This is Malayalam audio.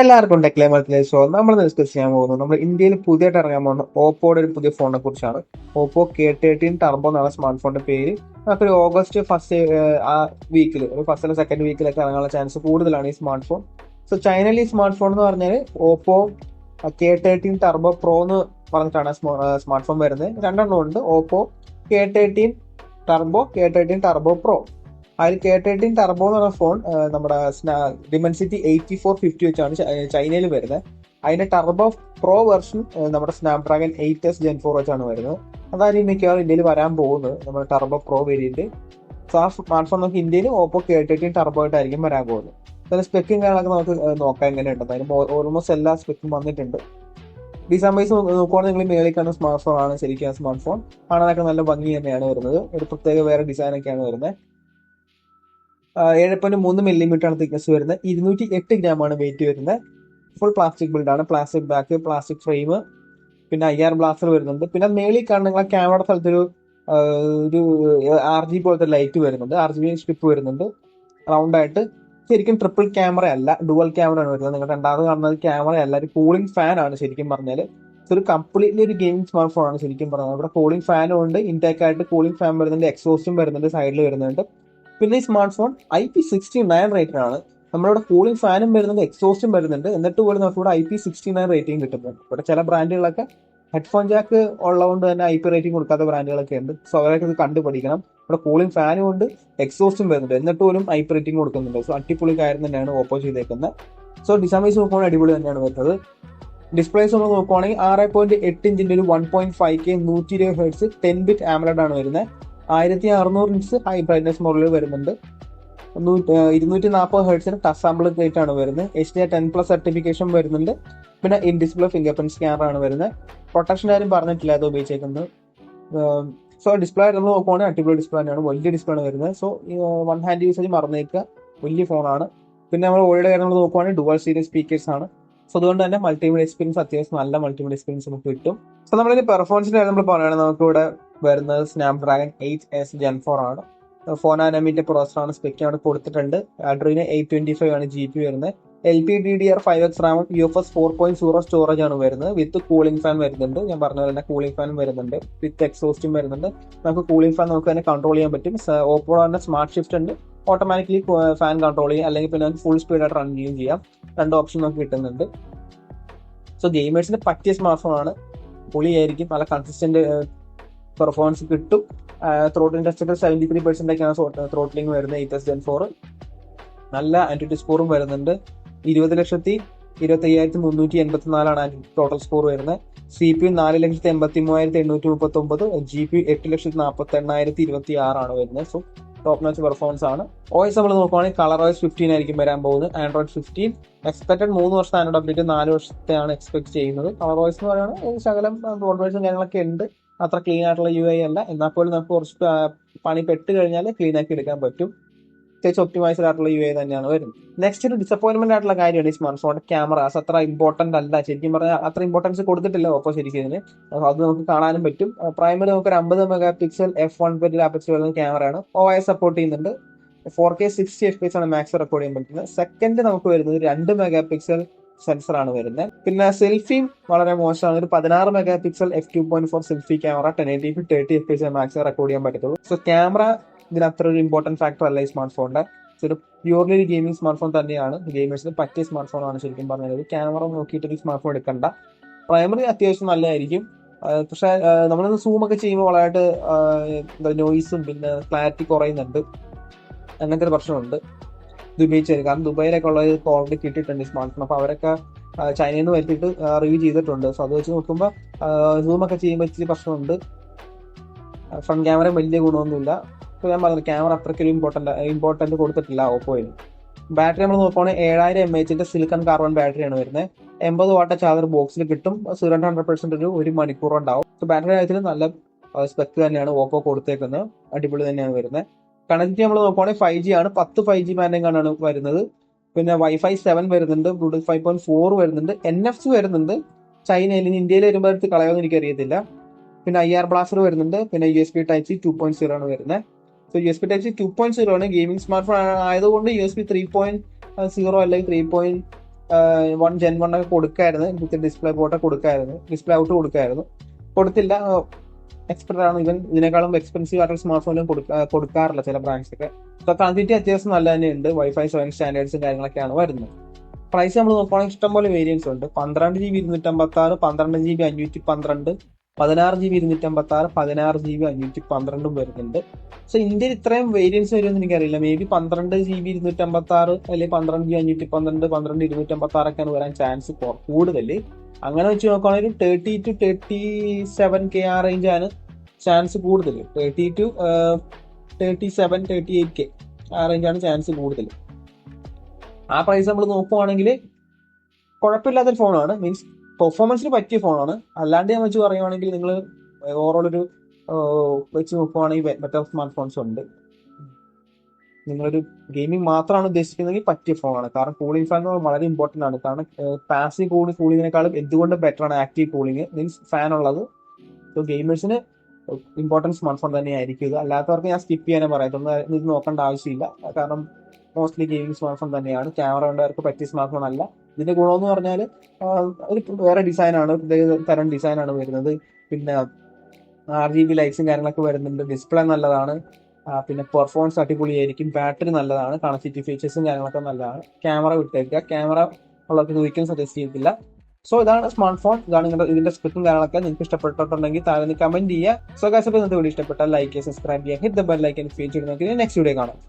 എല്ലാവർക്കും ടെക് ലേമത്തിലെ ഷോ നമ്മൾ ഡിസ്കസ് ചെയ്യാൻ പോകുന്നത് നമ്മുടെ ഇന്ത്യയിൽ പുതിയതായിട്ട് ഇറങ്ങാൻ പോകുന്ന ഓപ്പോയുടെ ഒരു പുതിയ ഫോണിനെ കുറിച്ചാണ്. ഓപ്പോ K13 ടർബോ എന്നാണ് സ്മാർട്ട് ഫോണിന്റെ പേര്. നമുക്കൊരു ഓഗസ്റ്റ് ഫസ്റ്റ് ആ വീക്കിൽ, ഒരു ഫസ്റ്റ് അല്ലെങ്കിൽ സെക്കൻഡ് വീക്കിലൊക്കെ ഇറങ്ങാനുള്ള ചാൻസ് കൂടുതലാണ് ഈ സ്മാർട്ട് ഫോൺ. സോ ചൈനയിൽ ഈ സ്മാർട്ട് ഫോൺ എന്ന് പറഞ്ഞാൽ ഓപ്പോ K13 ടർബോ പ്രോ എന്ന് പറഞ്ഞിട്ടാണ് സ്മാർട്ട് ഫോൺ വരുന്നത്. രണ്ടെണ്ണം ഉണ്ട്, Oppo K13 turbo, K13 turbo pro. അതിൽ K13 ടർബോ എന്ന് പറഞ്ഞ ഫോൺ നമ്മുടെ ഡിമെൻസിറ്റി 8450 വെച്ചാണ് ചൈനയിൽ വരുന്നത്. അതിന്റെ ടർബോ പ്രോ വെർഷൻ നമ്മുടെ സ്നാപ്ഡ്രാഗൺ 8s Gen 4 വെച്ചാണ് വരുന്നത്. അതായിരിക്കും മിക്കവാറും ഇന്ത്യയിൽ വരാൻ പോകുന്നത്, നമ്മുടെ ടർബോ പ്രോ വേരിയന്റ്. സോ ആ സ്മാർട്ട് ഫോൺ നമുക്ക് ഇന്ത്യയിൽ ഓപ്പോ K13 ടർബോ ആയിട്ടായിരിക്കും വരാൻ പോകുന്നത്. അതിന്റെ സ്പെക്കും കാര്യങ്ങളൊക്കെ നമുക്ക് നോക്കാം എങ്ങനെയുണ്ടെന്ന്. അതിന് ഓൾമോസ്റ്റ് എല്ലാ സ്പെക്കും വന്നിട്ടുണ്ട്. ഡിസൈൻ വൈസ് നോക്കുവാണെങ്കിൽ നിങ്ങൾ മേളിൽ കാണുന്ന സ്മാർട്ട് ഫോൺ ആണ് ശരിക്കും. ആ സ്മാർട്ട് ഫോൺ കാണാനൊക്കെ നല്ല ഭംഗി തന്നെയാണ് വരുന്നത്. ഒരു പ്രത്യേക വേറെ ഡിസൈനൊക്കെയാണ് വരുന്നത്. 7.3 മില്ലിമീറ്റർ ആണ് തിക്നെസ് വരുന്നത്. 208 ഗ്രാമാണ് വെയിറ്റ് വരുന്നത്. ഫുൾ പ്ലാസ്റ്റിക് ബിൽഡാണ്, പ്ലാസ്റ്റിക് ബാക്ക്, പ്ലാസ്റ്റിക് ഫ്രെയിം, പിന്നെ IR ബ്ലാസ്റ്റർ വരുന്നുണ്ട്. പിന്നെ മേളിൽ കാണുന്ന നിങ്ങളെ ക്യാമറ സ്ഥലത്തൊരു ഒരു RGB പോലത്തെ ലൈറ്റ് വരുന്നുണ്ട്, RGB സ്ട്രിപ്പ് വരുന്നുണ്ട് റൗണ്ട് ആയിട്ട്. ശരിക്കും ട്രിപ്പിൾ ക്യാമറ അല്ല, ഡുവൽ ക്യാമറ ആണ് വരുന്നത്. നിങ്ങൾ രണ്ടാമത് കാണുന്നത് ക്യാമറ അല്ല, ഒരു കൂളിംഗ് ഫാൻ ആണ് ശരിക്കും പറഞ്ഞാൽ. ഒരു കംപ്ലീറ്റ്ലി ഒരു ഗെയിമിംഗ് സ്മാർട്ട് ഫോൺ ആണ് ശരിക്കും പറഞ്ഞത്. ഇവിടെ കൂളിംഗ് ഫാനും ഉണ്ട്, ഇൻടേക്ക് ആയിട്ട് കൂളിംഗ് ഫാൻ വരുന്നുണ്ട്, എക്സോസ്റ്റും വരുന്നുണ്ട്, സൈഡിൽ വരുന്നുണ്ട്. പിന്നെ ഈ സ്മാർട്ട് ഫോൺ IP69 റേറ്റഡ് ആണ്. നമ്മളിവിടെ കൂളിംഗ് ഫാനും വരുന്നുണ്ട്, എക്സോസ്റ്റും വരുന്നുണ്ട്. എന്നിട്ട് പോലും നമുക്ക് ഇവിടെ IP69 റേറ്റിംഗ് കിട്ടുന്നുണ്ട്. ഇവിടെ ചില ബ്രാൻഡുകളൊക്കെ ഹെഡ്ഫോൺ ജാക്ക് ഉള്ളതുകൊണ്ട് തന്നെ IP റേറ്റിംഗ് കൊടുക്കാത്ത ബ്രാൻഡുകളൊക്കെ ഉണ്ട്. സോ അവരൊക്കെ ഇത് കണ്ടുപഠിക്കണം. ഇവിടെ കൂളിംഗ് ഫാനും ഉണ്ട്, എക്സോസ്റ്റും വരുന്നുണ്ട്, എന്നിട്ട് പോലും IP റേറ്റിംഗ് കൊടുക്കുന്നുണ്ട്. സോ അടിപൊളി കാര്യം തന്നെയാണ് ഓപ്പോ ചെയ്തേക്കുന്നത്. സോ ഡിസൈൻ വൈസ് നോക്കുവാണെങ്കിൽ അടിപൊളി തന്നെയാണ് വരുന്നത്. ഡിസ്പ്ലേസ് നമ്മൾ നോക്കുവാണെങ്കിൽ 6.8 ഇഞ്ചിന്റെ ഒരു 1.5K 120 Hz 10-bit AMOLED ആണ് വരുന്നത്. 1600 ഇഞ്ച് ഹൈ ബ്രൈറ്റ്നസ് മോഡലിൽ വരുന്നുണ്ട്. 240 ഹെർട്സിന് ടച്ച് സാമ്പിൾ റേറ്റ് ആണ് വരുന്നത്. HDR10+ സർട്ടിഫിക്കേഷൻ വരുന്നുണ്ട്. പിന്നെ in display finger print scanner ആണ് വരുന്നത്. പ്രൊട്ടക്ഷൻ കാര്യം പറഞ്ഞിട്ടില്ല, അത് ഉപയോഗിച്ചേക്കുന്നത്. സോ ഡിസ്പ്ലേ നമ്മൾ നോക്കുവാണെങ്കിൽ അടിപൊളി ഡിസ്പ്ലേ തന്നെയാണ്, വലിയ ഡിസ്പ്ലേ ആണ് വരുന്നത്. സോ വൺ ഹാൻഡ് യൂസേജ് മറന്നേക്കുക, വലിയ ഫോണാണ്. പിന്നെ നമ്മൾ ഓഡിയോ കാര്യം നമ്മൾ നോക്കുവാണെങ്കിൽ ഡുവൽ സീരീസ് സ്പീക്കേഴ്സ് ആണ്. സോ അതുകൊണ്ട് തന്നെ മൾട്ടിമീഡിയ എക്സ്പീരിയൻസ് അത്യാവശ്യം നല്ല മൾട്ടിമീഡിയ എക്സ്പീരിയൻസ് നമുക്ക് കിട്ടും. സോ നമ്മളിത് പെർഫോമൻസിന്റെ കാര്യം നമ്മൾ പറയുകയാണെങ്കിൽ നമുക്ക് ഇവിടെ വരുന്നത് സ്നാപ്ഡ്രാഗൺ 8s Gen 4 ആണ്. 4 നാനോമീറ്റർ പ്രോസറാണ്, സ്പെക്ക് അവിടെ കൊടുത്തിട്ടുണ്ട്. Adreno 825 ആണ് GP വരുന്നത്. LPDDR5X റാമും UFS 4.0 സ്റ്റോറേജ് ആണ് വരുന്നത്. വിത്ത് കൂളിംഗ് ഫാൻ വരുന്നുണ്ട്. ഞാൻ പറഞ്ഞ പോലെ തന്നെ കൂളിംഗ് ഫാനും വരുന്നുണ്ട്, വിത്ത് എക്സോസ്റ്റും വരുന്നുണ്ട്. നമുക്ക് കൂളിംഗ് ഫാൻ നമുക്ക് തന്നെ കൺട്രോൾ ചെയ്യാൻ പറ്റും. ഓപ്പോ തന്നെ സ്മാർട്ട് ഷിഫ്റ്റ് ഉണ്ട്, ഓട്ടോമാറ്റിക്കലി ഫാൻ കൺട്രോൾ ചെയ്യാം, അല്ലെങ്കിൽ പിന്നെ ഫുൾ സ്പീഡായിട്ട് റൺ ചെയ്യുകയും ചെയ്യാം. രണ്ട് ഓപ്ഷൻ നമുക്ക് കിട്ടുന്നുണ്ട്. സോ ഗെയിമേഴ്സിന് പറ്റിയ സ്മാർട്ട് ഫോൺ ആണ്, പൊളിയായിരിക്കും, നല്ല കൺസിസ്റ്റന്റ് പെർഫോമൻസ് കിട്ടും. ത്രോട്ടിലിംഗ് ടെസ്റ്റ് ഒക്കെ 73% ഒക്കെയാണ് ത്രോട്ടിലിംഗ് വരുന്നത് 8s Gen 4. നല്ല ആന്റിറ്റി സ്കോറും വരുന്നുണ്ട്. 20,25,384 ടോട്ടൽ സ്കോർ വരുന്നത്. CPU 4,83,839, GPU 8,48,26 ആണ് വരുന്നത്. സോ ടോപ്പ് നോച്ച് പെർഫോമൻസ് ആണ്. OS നമ്മൾ നോക്കുവാണെങ്കിൽ ColorOS 15 ആയിരിക്കും വരാൻ പോകുന്നത്. Android 15 എക്സ്പെക്ടഡ് 3 വർഷത്തെ ആൻഡ്രോയിഡ് അപ്ഡേറ്റ്, 4 വർഷത്തെയാണ് എക്സ്പെക്ട് ചെയ്യുന്നത്. ColorOS എന്ന് പറയുന്നത് ശകലം കോൺട്രവേഴ്സും കാര്യങ്ങളൊക്കെ ഉണ്ട്, അത്ര ക്ലീൻ ആയിട്ടുള്ള UI അല്ല. എന്നാൽ പോലും നമുക്ക് കുറച്ച് പണി പെട്ട് കഴിഞ്ഞാൽ ക്ലീൻ ആക്കി എടുക്കാൻ പറ്റും. പ്രത്യേകിച്ച് ഒപ്റ്റിമൈസ്ഡ് ആയിട്ടുള്ള UI തന്നെയാണ് വരുന്നത്. നെക്സ്റ്റ് ഒരു ഡിസപ്പോയിന്റ്മെന്റ് ആയിട്ടുള്ള കാര്യമാണ് ഈ സ്മാർട്ട് ഫോണിന്റെ ക്യാമറാസ് അത്ര ഇമ്പോർട്ടന്റ് അല്ല. ശരിക്കും പറഞ്ഞാൽ അത്ര ഇമ്പോർട്ടൻസ് കൊടുത്തിട്ടില്ല ഓപ്പോ ശരിക്കും ഇതിന്. അത് നമുക്ക് കാണാനും പറ്റും. പ്രൈമറി നമുക്ക് ഒരു 50 മെഗാ പിക്സൽ f1.2 ആപ്പർച്ചർ വരുന്ന ക്യാമറയാണ്. OIS സപ്പോർട്ട് ചെയ്യുന്നുണ്ട്. 4K 60 FPS ആണ് മാക്സ് റെക്കോർഡ് ചെയ്യാൻ പറ്റുന്നത്. സെക്കൻഡ് നമുക്ക് വരുന്നത് 2 മെഗാ പിക്സൽ സെൻസർ ആണ് വരുന്നത്. പിന്നെ സെൽഫിയും വളരെ മോശമാണ്. ഒരു 16 mega pixel f2.4 selfie camera 1080p 30 FPS max record ചെയ്യാൻ പറ്റത്തുള്ളൂ. സോ ക്യാമറ ഇതിന് അത്ര ഒരു ഇമ്പോർട്ടന്റ് ഫാക്ടർ അല്ല ഈ സ്മാർട്ട് ഫോണിന്റെ. ഒരു പ്യൂർലി ഒരു ഗെയിമിംഗ് സ്മാർട്ട് ഫോൺ തന്നെയാണ്, ഗെയിമേഴ്സിന് പറ്റിയ സ്മാർട്ട് ഫോൺ ആണ് ശരിക്കും പറഞ്ഞത്. ക്യാമറ നോക്കിയിട്ട് ഒരു സ്മാർട്ട് ഫോൺ എടുക്കണ്ട. പ്രൈമറി അത്യാവശ്യം നല്ലതായിരിക്കും, പക്ഷെ നമ്മളൊന്ന് സൂം ഒക്കെ ചെയ്യുമ്പോൾ വളരായിട്ട് നോയിസും പിന്നെ ക്ലാരിറ്റി കുറയുന്നുണ്ട്, അങ്ങനത്തെ ഒരു പ്രശ്നമുണ്ട്. ഇത് ഉപയോഗിച്ചത് കാരണം ദുബായിലൊക്കെ ഉള്ളത് ഓൾറെഡി കിട്ടിയിട്ടുണ്ട് ഈ സ്മാർട്ട് ഫോൺ. അപ്പോൾ അവരൊക്കെ ചൈനയിൽ നിന്ന് വരുത്തിയിട്ട് റിവ്യൂ ചെയ്തിട്ടുണ്ട്. സോ അത് വെച്ച് നോക്കുമ്പോൾ സൂം ഒക്കെ ചെയ്യുമ്പോൾ ഇച്ചിരി പ്രശ്നമുണ്ട്. ഫ്രണ്ട് ക്യാമറ വലിയ ഗുണമൊന്നുമില്ല. ഇപ്പോൾ ഞാൻ പറഞ്ഞു ക്യാമറ അത്രയ്ക്കൊരു ഇമ്പോർട്ടന്റ് കൊടുത്തിട്ടില്ല ഓപ്പോയിൽ. ബാറ്ററി നമ്മൾ നോക്കുവാണെങ്കിൽ 7000 mAh സിലിക്കൺ കാർബൺ ബാറ്ററിയാണ് വരുന്നത്. 80 വാട്ട് ചാർജർ ബോക്സിൽ കിട്ടും. 100% ഒരു മണിക്കൂർ ഉണ്ടാവും. സോ ബാറ്ററി കാര്യത്തിൽ നല്ല സ്പെക്ക് തന്നെയാണ് ഓപ്പോ കൊടുത്തേക്കുന്നത്, അടിപൊളി തന്നെയാണ് വരുന്നത്. കണക്ടിവിറ്റി നമ്മൾ നോക്കുവാണെങ്കിൽ 5G ആണ്, 10 5G ബാൻഡിങ്ങാണ് വരുന്നത്. പിന്നെ Wi-Fi 7 വരുന്നുണ്ട്, ബ്ലൂടൂത്ത് 5.4 വരുന്നുണ്ട്, NFC വരുന്നുണ്ട്. ചൈനയിൽ ഇന്ത്യയിൽ വരുമ്പോൾ എടുത്ത് കളയുമെന്ന് എനിക്കറിയത്തില്ല. പിന്നെ IR ബ്ലാസ്റ്റർ വരുന്നുണ്ട്. പിന്നെ USB Type-C 2.0 ആണ് വരുന്നത്. സോ USB Type-C 2.0 ആണ്. ഗെയിമിംഗ് സ്മാർട്ട് ഫോൺ ആയതുകൊണ്ട് USB 3.0 അല്ലെങ്കിൽ Gen 1 ഒക്കെ കൊടുക്കായിരുന്നു, വിത്ത് ഡിസ്പ്ലേ പോർട്ട് കൊടുക്കായിരുന്നു, ഡിസ്പ്ലേ ഔട്ട് കൊടുക്കായിരുന്നു, കൊടുത്തില്ല. എക്സ്പെക്ടഡ് ആണ്. ഇവൻ ഇതിനേക്കാളും എക്സ്പെൻസീവ് ആയിട്ടുള്ള സ്മാർട്ട് ഫോണിലും കൊടുക്കാറില്ല ചില ബ്രാൻഡ്സ് ഒക്കെ. സോ കണക്ടിവിറ്റി അത്യാവശ്യം നല്ല തന്നെയുണ്ട്. വൈഫൈ 7 സ്റ്റാൻഡേർഡ്സും കാര്യങ്ങളൊക്കെയാണ് വരുന്നത്. പ്രൈസ് നമ്മൾ നോക്കുകയാണെങ്കിൽ ഇഷ്ടംപോലെ വേരിയൻസ് ഉണ്ട്. 12GB 256, 12GB 512, 16GB 256, 16GB 512 വരുന്നുണ്ട്. സോ ഇന്ത്യയിൽ ഇത്രയും വേരിയൻസ് വരുമെന്ന് എനിക്കറിയില്ല. മേ ബി 12GB 256 അല്ലെങ്കിൽ 12GB 512, 12 256 ഒക്കെയാണ് വരാൻ ചാൻസ് കൂടുതൽ. അങ്ങനെ വെച്ച് നോക്കുകയാണെങ്കിൽ 30 to 37K ആ റേഞ്ചാണ് ചാൻസ് കൂടുതൽ. 30 to 37, 38K ആ റേഞ്ചാണ് ചാൻസ് കൂടുതൽ. ആ പ്രൈസ് നമ്മൾ നോക്കുവാണെങ്കിൽ കുഴപ്പമില്ലാത്തൊരു ഫോണാണ്. മീൻസ് പെർഫോമൻസിന് പറ്റിയ ഫോണാണ്. അല്ലാണ്ട് ഞാൻ വെച്ച് പറയുവാണെങ്കിൽ നിങ്ങൾ ഓവറോൾ ഒരു വെച്ച് നോക്കുവാണെങ്കിൽ ബെറ്റർ സ്മാർട്ട് ഫോൺസ് ഉണ്ട്. നിങ്ങളൊരു ഗെയിമിംഗ് മാത്രമാണ് ഉദ്ദേശിക്കുന്നതെങ്കിൽ പറ്റിയ ഫോണാണ്. കാരണം കൂളിംഗ് ഫാൻ വളരെ ഇമ്പോർട്ടന്റ് ആണ്. കാരണം പാസീവ് കൂളിങ്ങിനേക്കാളും എന്തുകൊണ്ട് ബെറ്റർ ആണ് ആക്റ്റീവ് കൂളിംഗ്, മീൻസ് ഫാൻ ഉള്ളത്. സോ ഗെയിമേഴ്സിന് ഇമ്പോർട്ടൻറ്റ് സ്മാർട്ട് ഫോൺ തന്നെയായിരിക്കും ഇത്. അല്ലാത്തവർക്ക് ഞാൻ സ്കിപ്പ് ചെയ്യാനേ പറയത്തുള്ളൂ. ഇത് നോക്കേണ്ട ആവശ്യമില്ല. കാരണം മോസ്റ്റ്ലി ഗെയിമിംഗ് സ്മാർട്ട് ഫോൺ തന്നെയാണ്. ക്യാമറ ഉണ്ടവർക്ക് പറ്റിയ സ്മാർട്ട് ഫോൺ അല്ല. ഇതിന്റെ ഗുണമെന്ന് പറഞ്ഞാൽ ഒരു വേറെ ഡിസൈനാണ്, തരം ഡിസൈനാണ് വരുന്നത്. പിന്നെ RGB ലൈറ്റ്സും കാര്യങ്ങളൊക്കെ വരുന്നുണ്ട്. ഡിസ്പ്ലേ നല്ലതാണ്. പിന്നെ പെർഫോമൻസ് അടിപൊളിയായിരിക്കും. ബാറ്ററി നല്ലതാണ്. കണക്ടിവിറ്റി ഫീച്ചേഴ്സും കാര്യങ്ങളൊക്കെ നല്ലതാണ്. ക്യാമറ വിട്ടേക്കുക. ക്യാമറ ഉള്ളത് ഒരിക്കലും സജസ്റ്റ് ചെയ്തില്ല. സോ ഇതാണ് സ്മാർട്ട് ഫോൺ. ഇതാണ് ഇതിന്റെ സ്പെക്കും കാര്യങ്ങളൊക്കെ. നിങ്ങൾക്ക് ഇഷ്ടപ്പെട്ടിട്ടുണ്ടെങ്കിൽ താഴെ കമന്റ് ചെയ്യുക. സോ ഗൈസ്, ഇന്നത്തെ വീഡിയോ ഇഷ്ടപ്പെട്ടാൽ ലൈക്ക് ചെയ്യുക, സബ്സ്ക്രൈബ് ചെയ്യുക, hit the bell icon, feature next video കാണാം.